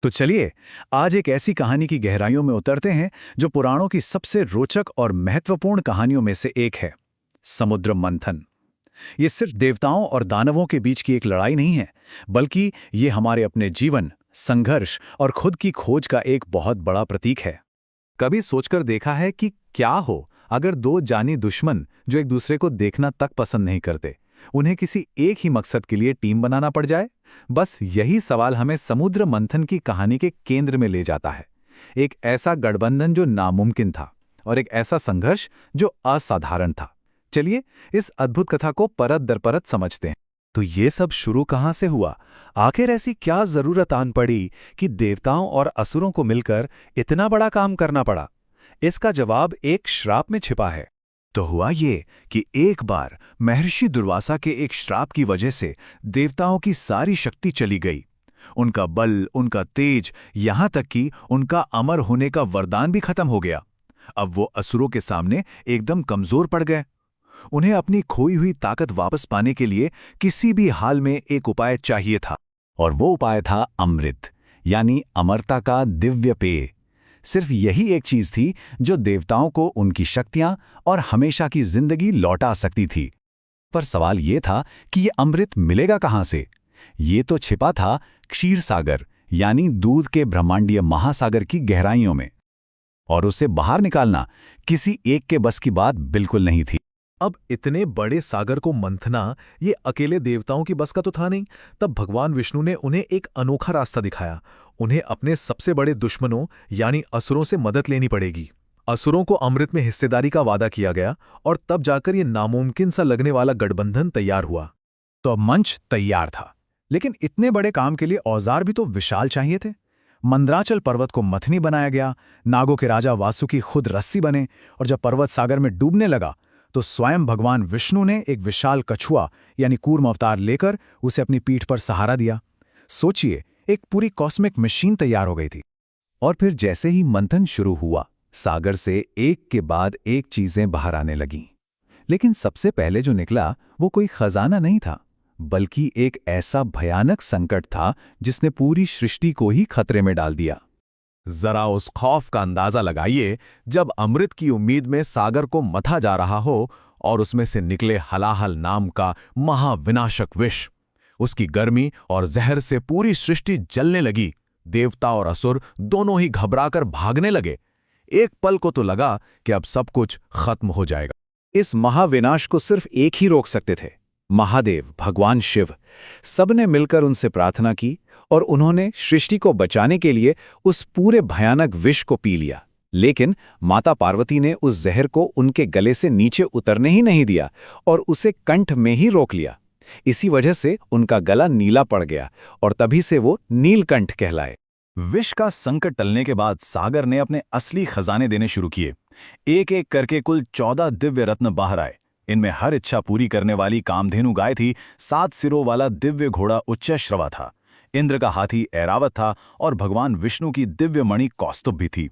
तो चलिए आज एक ऐसी कहानी की गहराइयों में उतरते हैं जो पुराणों की सबसे रोचक और महत्वपूर्ण कहानियों में से एक है। समुद्र मंथन। ये सिर्फ देवताओं और दानवों के बीच की एक लड़ाई नहीं है, बल्कि ये हमारे अपने जीवन, संघर्ष और खुद की खोज का एक बहुत बड़ा प्रतीक है। कभी सोचकर देखा है कि क्या हो अगर दो जानी दुश्मन जो एक दूसरे को देखना तक पसंद नहीं करते, उन्हें किसी एक ही मकसद के लिए टीम बनाना पड़ जाए? बस यही सवाल हमें समुद्र मंथन की कहानी के केंद्र में ले जाता है। एक ऐसा गठबंधन जो नामुमकिन था और एक ऐसा संघर्ष जो असाधारण था। चलिए इस अद्भुत कथा को परत दर परत समझते हैं। तो ये सब शुरू कहाँ से हुआ? आखिर ऐसी क्या जरूरत आन पड़ी कि देवताओं और असुरों को मिलकर इतना बड़ा काम करना पड़ा? इसका जवाब एक श्राप में छिपा है। तो हुआ ये कि एक बार महर्षि दुर्वासा के एक श्राप की वजह से देवताओं की सारी शक्ति चली गई। उनका बल, उनका तेज, यहां तक कि उनका अमर होने का वरदान भी खत्म हो गया। अब वो असुरों के सामने एकदम कमजोर पड़ गए। उन्हें अपनी खोई हुई ताकत वापस पाने के लिए किसी भी हाल में एक उपाय चाहिए था, और वो उपाय था अमृत, यानी अमरता का दिव्य पेय। सिर्फ यही एक चीज थी जो देवताओं को उनकी शक्तियां और हमेशा की जिंदगी लौटा सकती थी। पर सवाल ये था कि ये अमृत मिलेगा कहां से? ये तो छिपा था क्षीर सागर, यानी दूध के ब्रह्मांडीय महासागर की गहराइयों में, और उसे बाहर निकालना किसी एक के बस की बात बिल्कुल नहीं थी। अब इतने बड़े सागर को मंथना ये अकेले देवताओं की बस का तो था नहीं। तब भगवान विष्णु ने उन्हें एक अनोखा रास्ता दिखाया। उन्हें अपने सबसे बड़े दुश्मनों यानी असुरों से मदद लेनी पड़ेगी। असुरों को अमृत में हिस्सेदारी का वादा किया गया और तब जाकर ये नामुमकिन सा लगने वाला गठबंधन तैयार हुआ। तो अब मंच तैयार था, लेकिन इतने बड़े काम के लिए औजार भी तो विशाल चाहिए थे। मंदराचल पर्वत को मथनी बनाया गया, नागों के राजा वासुकी खुद रस्सी बने, और जब पर्वत सागर में डूबने लगा तो स्वयं भगवान विष्णु ने एक विशाल कछुआ यानी कूर्म अवतार लेकर उसे अपनी पीठ पर सहारा दिया। सोचिए, एक पूरी कॉस्मिक मशीन तैयार हो गई थी। और फिर जैसे ही मंथन शुरू हुआ, सागर से एक के बाद एक चीजें बाहर आने लगीं। लेकिन सबसे पहले जो निकला वो कोई खजाना नहीं था, बल्कि एक ऐसा भयानक संकट था जिसने पूरी सृष्टि को ही खतरे में डाल दिया। जरा उस खौफ का अंदाजा लगाइए जब अमृत की उम्मीद में सागर को मथा जा रहा हो और उसमें से निकले हलाहल नाम का महाविनाशक विष। उसकी गर्मी और जहर से पूरी सृष्टि जलने लगी। देवता और असुर दोनों ही घबराकर भागने लगे। एक पल को तो लगा कि अब सब कुछ खत्म हो जाएगा। इस महाविनाश को सिर्फ एक ही रोक सकते थे, महादेव, भगवान शिव। सबने मिलकर उनसे प्रार्थना की और उन्होंने सृष्टि को बचाने के लिए उस पूरे भयानक विष को पी लिया। लेकिन माता पार्वती ने उस जहर को उनके गले से नीचे उतरने ही नहीं दिया और उसे कंठ में ही रोक लिया। इसी वजह से उनका गला नीला पड़ गया और तभी से वो नीलकंठ कहलाए। विष का संकट टलने के बाद सागर ने अपने असली खजाने देने शुरू किए। एक एक करके कुल 14 दिव्य रत्न बाहर आए। इनमें हर इच्छा पूरी करने वाली कामधेनु गाय थी, 7 सिरों वाला दिव्य घोड़ा उच्चश्रवा था, इंद्र का हाथी ऐरावत था और भगवान विष्णु की दिव्य मणि कौस्तुभ भी थी।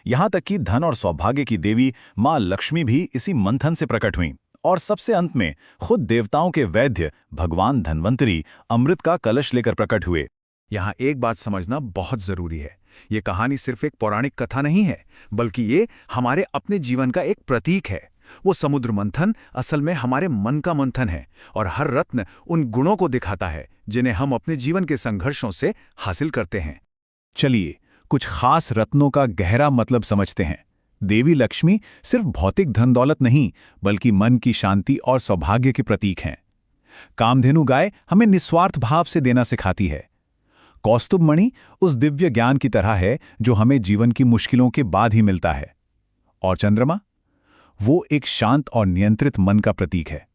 यहां तक कि धन और सौभाग्य की देवी मां लक्ष्मी भी इसी मंथन से प्रकट हुईं। और सबसे अंत में खुद देवताओं के वैद्य भगवान धन्वंतरी अमृत का कलश लेकर प्रकट हुए। यहाँ एक बात समझना बहुत जरूरी है। ये कहानी सिर्फ एक पौराणिक कथा नहीं है, बल्कि ये हमारे अपने जीवन का एक प्रतीक है। वो समुद्र मंथन असल में हमारे मन का मंथन है, और हर रत्न उन गुणों को दिखाता है जिन्हें हम अपने जीवन के संघर्षों से हासिल करते हैं। चलिए कुछ खास रत्नों का गहरा मतलब समझते हैं। देवी लक्ष्मी सिर्फ भौतिक धन दौलत नहीं, बल्कि मन की शांति और सौभाग्य के प्रतीक हैं। कामधेनु गाय हमें निस्वार्थ भाव से देना सिखाती है। कौस्तुभ मणि उस दिव्य ज्ञान की तरह है जो हमें जीवन की मुश्किलों के बाद ही मिलता है। और चंद्रमा, वो एक शांत और नियंत्रित मन का प्रतीक है,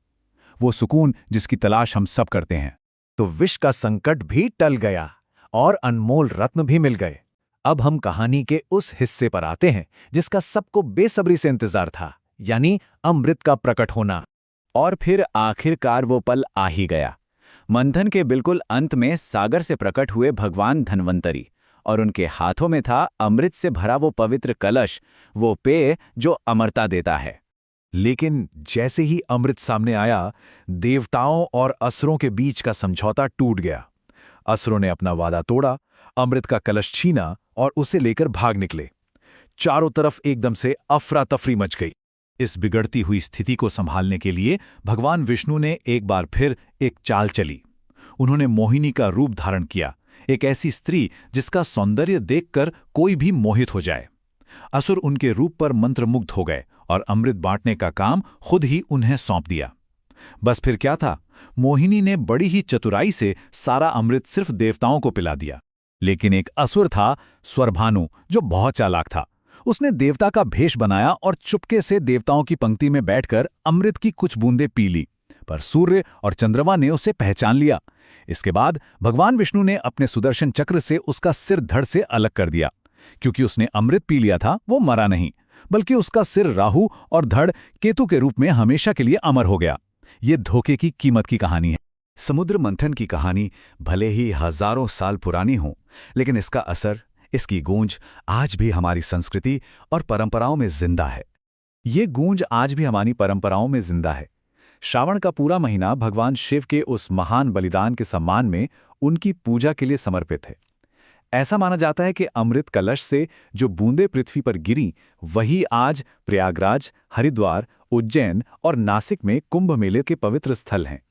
वो सुकून जिसकी तलाश हम सब करते हैं। तो विष का संकट भी टल गया और अनमोल रत्न भी मिल गए। अब हम कहानी के उस हिस्से पर आते हैं जिसका सबको बेसब्री से इंतजार था, यानी अमृत का प्रकट होना। और फिर आखिरकार वो पल आ ही गया। मंथन के बिल्कुल अंत में सागर से प्रकट हुए भगवान धन्वंतरी, और उनके हाथों में था अमृत से भरा वो पवित्र कलश, वो पेय जो अमरता देता है। लेकिन जैसे ही अमृत सामने आया, देवताओं और असुरों के बीच का समझौता टूट गया। असुरों ने अपना वादा तोड़ा, अमृत का कलश छीना और उसे लेकर भाग निकले। चारों तरफ एकदम से अफरा तफरी मच गई। इस बिगड़ती हुई स्थिति को संभालने के लिए भगवान विष्णु ने एक बार फिर एक चाल चली। उन्होंने मोहिनी का रूप धारण किया, एक ऐसी स्त्री जिसका सौंदर्य देखकर कोई भी मोहित हो जाए। असुर उनके रूप पर मंत्रमुग्ध हो गए और अमृत बांटने का काम खुद ही उन्हें सौंप दिया। बस फिर क्या था, मोहिनी ने बड़ी ही चतुराई से सारा अमृत सिर्फ देवताओं को पिला दिया। लेकिन एक असुर था, स्वरभानु, जो बहुत चालाक था। उसने देवता का भेष बनाया और चुपके से देवताओं की पंक्ति में बैठकर अमृत की कुछ बूंदें पी ली, पर सूर्य और चंद्रमा ने उसे पहचान लिया। इसके बाद भगवान विष्णु ने अपने सुदर्शन चक्र से उसका सिर धड़ से अलग कर दिया। क्योंकि उसने अमृत पी लिया था, वो मरा नहीं, बल्कि उसका सिर राहु और धड़ केतु के रूप में हमेशा के लिए अमर हो गया। ये धोखे की कीमत की कहानी है। समुद्र मंथन की कहानी भले ही हजारों साल पुरानी हो, लेकिन इसका असर, इसकी गूंज आज भी हमारी संस्कृति और परंपराओं में जिंदा है। ये गूंज आज भी हमारी परंपराओं में जिंदा है। श्रावण का पूरा महीना भगवान शिव के उस महान बलिदान के सम्मान में उनकी पूजा के लिए समर्पित है। ऐसा माना जाता है कि अमृत कलश से जो बूंदें पृथ्वी पर गिरी, वही आज प्रयागराज, हरिद्वार, उज्जैन और नासिक में कुंभ मेले के पवित्र स्थल हैं।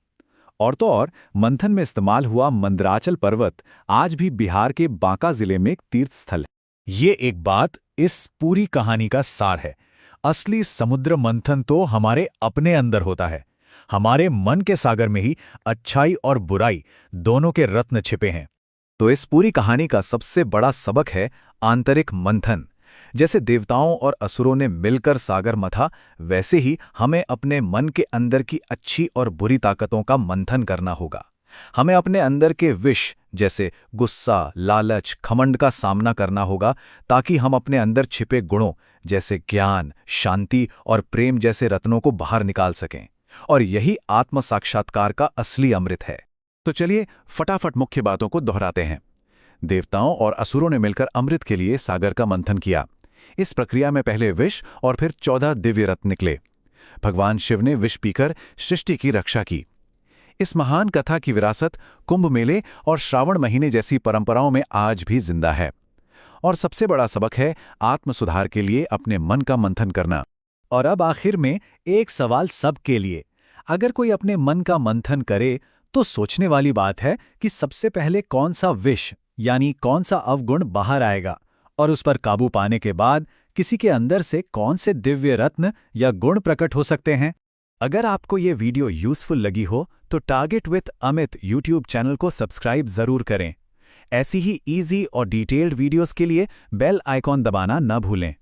और तो और मंथन में इस्तेमाल हुआ मंदराचल पर्वत आज भी बिहार के बांका जिले में एक तीर्थ स्थल है। ये एक बात इस पूरी कहानी का सार है। असली समुद्र मंथन तो हमारे अपने अंदर होता है। हमारे मन के सागर में ही अच्छाई और बुराई दोनों के रत्न छिपे हैं। तो इस पूरी कहानी का सबसे बड़ा सबक है आंतरिक मंथन। जैसे देवताओं और असुरों ने मिलकर सागर मथा, वैसे ही हमें अपने मन के अंदर की अच्छी और बुरी ताकतों का मंथन करना होगा। हमें अपने अंदर के विष जैसे गुस्सा, लालच, घमंड का सामना करना होगा, ताकि हम अपने अंदर छिपे गुणों जैसे ज्ञान, शांति और प्रेम जैसे रत्नों को बाहर निकाल सकें। और यही आत्म साक्षात्कार का असली अमृत है। तो चलिए फटाफट मुख्य बातों को दोहराते हैं। देवताओं और असुरों ने मिलकर अमृत के लिए सागर का मंथन किया। इस प्रक्रिया में पहले विष और फिर 14 दिव्य रत्न निकले। भगवान शिव ने विष पीकर सृष्टि की रक्षा की। इस महान कथा की विरासत कुंभ मेले और श्रावण महीने जैसी परंपराओं में आज भी जिंदा है। और सबसे बड़ा सबक है आत्म सुधार के लिए अपने मन का मंथन करना। और अब आखिर में एक सवाल सबके लिए। अगर कोई अपने मन का मंथन करे तो सोचने वाली बात है कि सबसे पहले कौन सा विष यानी कौन सा अवगुण बाहर आएगा, और उस पर काबू पाने के बाद किसी के अंदर से कौन से दिव्य रत्न या गुण प्रकट हो सकते हैं। अगर आपको ये वीडियो यूजफुल लगी हो तो target with Amit YouTube channel को सब्सक्राइब जरूर करें। ऐसी ही इजी और डिटेल्ड वीडियोस के लिए बेल आइकॉन दबाना न भूलें।